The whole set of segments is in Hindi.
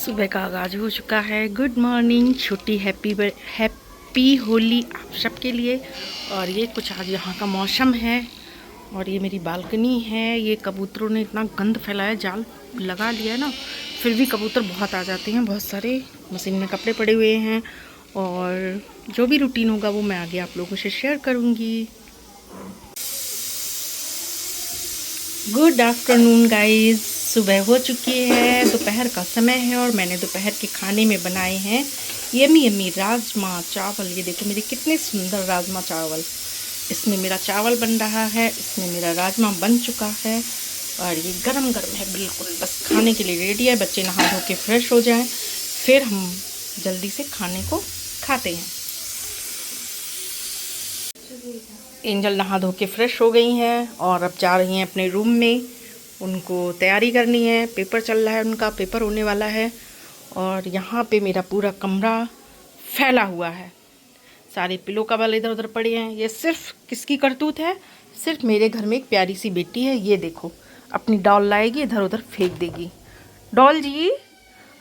सुबह का आगाज हो चुका है। गुड मॉर्निंग, छोटी हैप्पी होली आप सबके लिए। और ये कुछ आज यहाँ का मौसम है और ये मेरी बालकनी है। ये कबूतरों ने इतना गंद फैलाया, जाल लगा लिया है ना, फिर भी कबूतर बहुत आ जाते हैं, बहुत सारे। मशीन में कपड़े पड़े हुए हैं और जो भी रूटीन होगा वो मैं आगे आप लोगों से शेयर करूँगी। गुड आफ्टरनून गाइस, सुबह हो चुकी है, दोपहर का समय है और मैंने दोपहर के खाने में बनाए हैं यमी यमी राजमा चावल। ये देखो मेरे कितने सुंदर राजमा चावल। इसमें मेरा चावल बन रहा है, इसमें मेरा राजमा बन चुका है और ये गरम गरम है बिल्कुल, बस खाने के लिए रेडी है। बच्चे नहा धो के फ्रेश हो जाएं, फिर हम जल्दी से खाने को खाते हैं। एंजल नहा धो के फ्रेश हो गई हैं और अब जा रही हैं अपने रूम में। उनको तैयारी करनी है, पेपर चल रहा है, उनका पेपर होने वाला है। और यहाँ पे मेरा पूरा कमरा फैला हुआ है, सारे पिलो कवर इधर उधर पड़े हैं। ये सिर्फ किसकी करतूत है? सिर्फ मेरे घर में एक प्यारी सी बेटी है, ये देखो अपनी डॉल लाएगी, इधर उधर फेंक देगी। डॉल जी,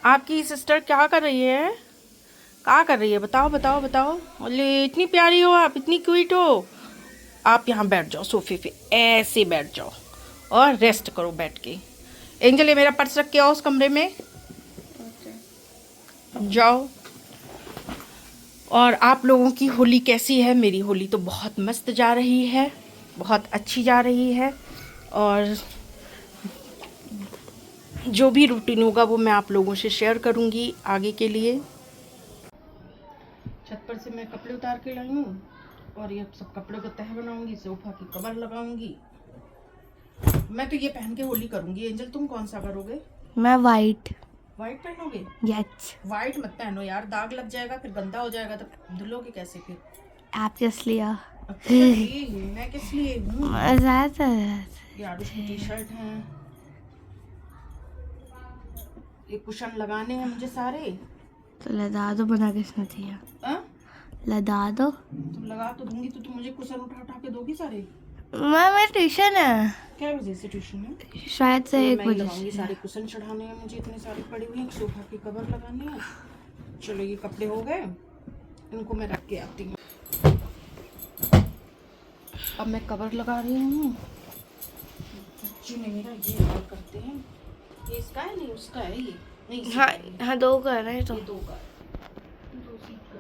आपकी सिस्टर क्या कर रही है? क्या कर रही है? बताओ बताओ बताओ। अरे इतनी प्यारी हो आप, इतनी क्यूट हो आप। यहाँ बैठ जाओ सोफे पे, ऐसे बैठ जाओ और रेस्ट करो बैठ के। एंजल, ये मेरा पर्स रख के आओ उस कमरे में, जाओ। और आप लोगों की होली कैसी है? मेरी होली तो बहुत मस्त जा रही है, बहुत अच्छी जा रही है। और जो भी रूटीन होगा वो मैं आप लोगों से शेयर करूँगी आगे के लिए। छत पर से मैं कपड़े उतार के लाई हूँ और ये सब कपड़ों को तह बनाऊंगी, सोफा की कवर लगाऊंगी। मैं तो ये पहन के होली करूंगी। एंजल, तुम कौन सा करोगे? मैं वाइट। वाइट पहनोगे? यस। वाइट मत पहनो यार, दाग लग जाएगा, फिर गंदा हो जाएगा, तो धुलोगे कैसे फिर? आप किस लिया? मैं किस लिए हूँ? यार उसकी टी शर्ट है, ये कुशन लगाने हैं मुझे सारे। तो लदा दो, बना किसने दिया? लदा दो। तुम लगा तो दूंगी, तो तुम मुझे कुशन उठा उठा के दोगी सारे? मैं ट्यूशन है। क्या बजे से ट्यूशन है? शायद से 1 बजे लगाऊंगी। सारे कुशन चढ़ाने हैं मुझे, इतने सारे पड़े हुए हैं, सोफा की कवर लगानी है। चलो ये कपड़े हो गए, इनको मैं रख के आती हूँ। अब मैं कवर लगा रही हूँ। बच्चे ने मेरा ये और करते हैं। ये इसका है? नहीं उसका है ये। नहीं हाँ 2 कर रहे तो। ये 2 का, 2 सीट का।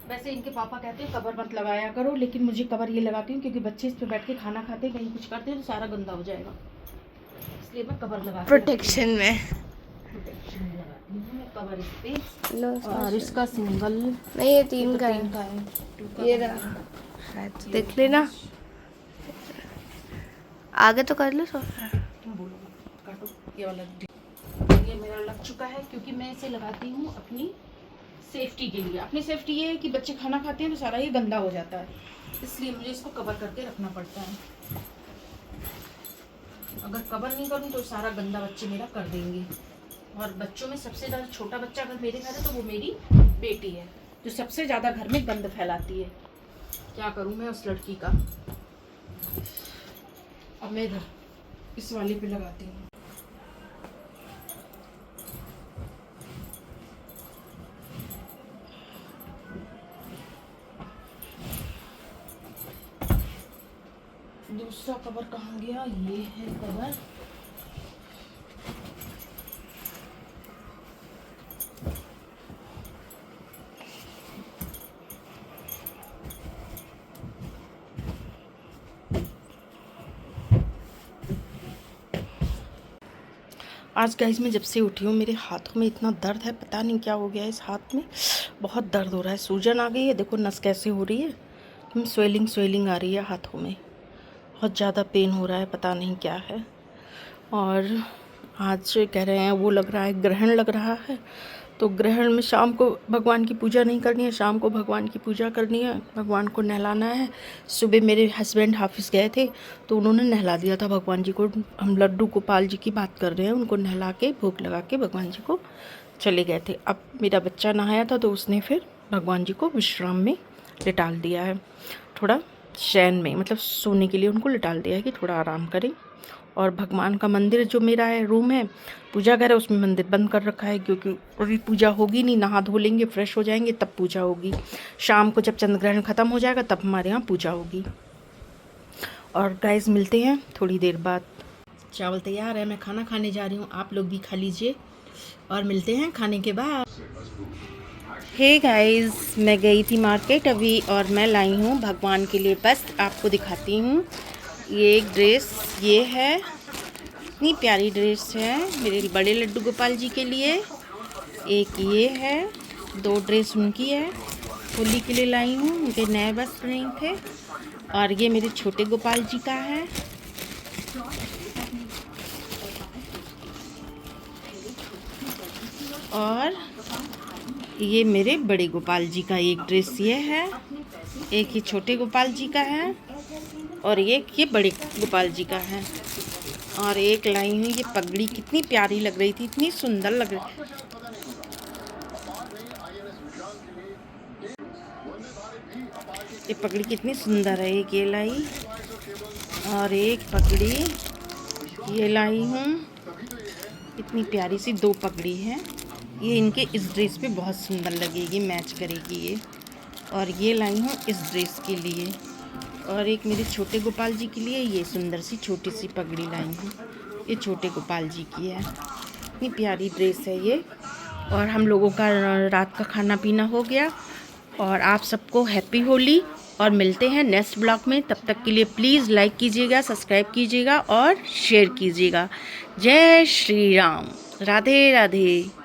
वैसे इनके पापा कहते हैं कवर मत लगाया करो, लेकिन मुझे कवर ये लगाती हूँ क्योंकि बच्चे इस पे बैठ के खाना खाते हैं, कहीं कुछ करते हैं तो सारा गंदा हो जाएगा, इसलिए मैं कवर लगा प्रोटेक्शन में लगाती हूँ मैं कवर इस पे। और इसका सिंगल नहीं, ये 3 का है, ये रहा शायद, तो देख लेना। आगे तो कर लो तुम बोलो, काटो ये वाला। ये मेरा लग चुका है क्योंकि मैं इसे लगाती हूँ अपनी सेफ्टी के लिए। अपनी सेफ्टी ये है कि बच्चे खाना खाते हैं तो सारा ये गंदा हो जाता है, इसलिए मुझे इसको कवर करके रखना पड़ता है। अगर कवर नहीं करूँ तो सारा गंदा बच्चे मेरा कर देंगे। और बच्चों में सबसे ज़्यादा छोटा बच्चा अगर मेरे घर है तो वो मेरी बेटी है, जो सबसे ज़्यादा घर में गंद फैलाती है। क्या करूँ मैं उस लड़की का? अब मैं इधर इस वाले पे लगाती हूँ। दूसरा कवर कहाँ गया? ये है कवर। आज गाइस मैं जब से उठी हूँ मेरे हाथों में इतना दर्द है, पता नहीं क्या हो गया है इस हाथ में, बहुत दर्द हो रहा है। सूजन आ गई है, देखो नस कैसे हो रही है, स्वेलिंग आ रही है हाथों में, बहुत ज़्यादा पेन हो रहा है, पता नहीं क्या है। और आज कह रहे हैं वो लग रहा है ग्रहण लग रहा है, तो ग्रहण में शाम को भगवान की पूजा नहीं करनी है, शाम को भगवान की पूजा करनी है, भगवान को नहलाना है। सुबह मेरे हस्बैंड ऑफिस गए थे तो उन्होंने नहला दिया था भगवान जी को। हम लड्डू गोपाल जी की बात कर रहे हैं, उनको नहला के भोग लगा के भगवान जी को चले गए थे। अब मेरा बच्चा नहाया था तो उसने फिर भगवान जी को विश्राम में लिटाल दिया है, थोड़ा शयन में, मतलब सोने के लिए उनको लिटाल दिया है कि थोड़ा आराम करें। और भगवान का मंदिर जो मेरा है, रूम है, पूजा घर है, उसमें मंदिर बंद कर रखा है क्योंकि अभी पूजा होगी नहीं। नहा धो लेंगे, फ्रेश हो जाएंगे, तब पूजा होगी। शाम को जब चंद्र ग्रहण ख़त्म हो जाएगा तब हमारे यहाँ पूजा होगी। और गाइस मिलते हैं थोड़ी देर बाद। चावल तैयार है, मैं खाना खाने जा रही हूँ, आप लोग भी खा लीजिए और मिलते हैं खाने के बाद। हे गाइस, मैं गई थी मार्केट अभी और मैं लाई हूँ भगवान के लिए वस्त्र, आपको दिखाती हूँ। ये एक ड्रेस ये है, इतनी प्यारी ड्रेस है मेरे बड़े लड्डू गोपाल जी के लिए। एक ये है, 2 ड्रेस उनकी है, होली के लिए लाई हूँ, उनके नए वस्त्र नहीं थे। और ये मेरे छोटे गोपाल जी का है। और ये मेरे बड़े गोपाल जी का एक ड्रेस ये है, एक ही छोटे गोपाल जी का है और एक ये बड़े गोपाल जी का है। और एक लाई हूँ ये पगड़ी, कितनी प्यारी लग रही थी, इतनी सुंदर लग रही थी। ये पगड़ी कितनी सुंदर है, एक ये लाई और एक पगड़ी ये लाई हूँ, इतनी प्यारी सी 2 पगड़ी है। ये इनके इस ड्रेस पे बहुत सुंदर लगेगी, मैच करेगी ये। और ये लाई हूँ इस ड्रेस के लिए। और एक मेरे छोटे गोपाल जी के लिए ये सुंदर सी छोटी सी पगड़ी लाई हूँ, ये छोटे गोपाल जी की है। इतनी प्यारी ड्रेस है ये। और हम लोगों का रात का खाना पीना हो गया और आप सबको हैप्पी होली। और मिलते हैं नेक्स्ट ब्लॉग में, तब तक के लिए प्लीज़ लाइक कीजिएगा, सब्सक्राइब कीजिएगा और शेयर कीजिएगा। जय श्री राम, राधे राधे।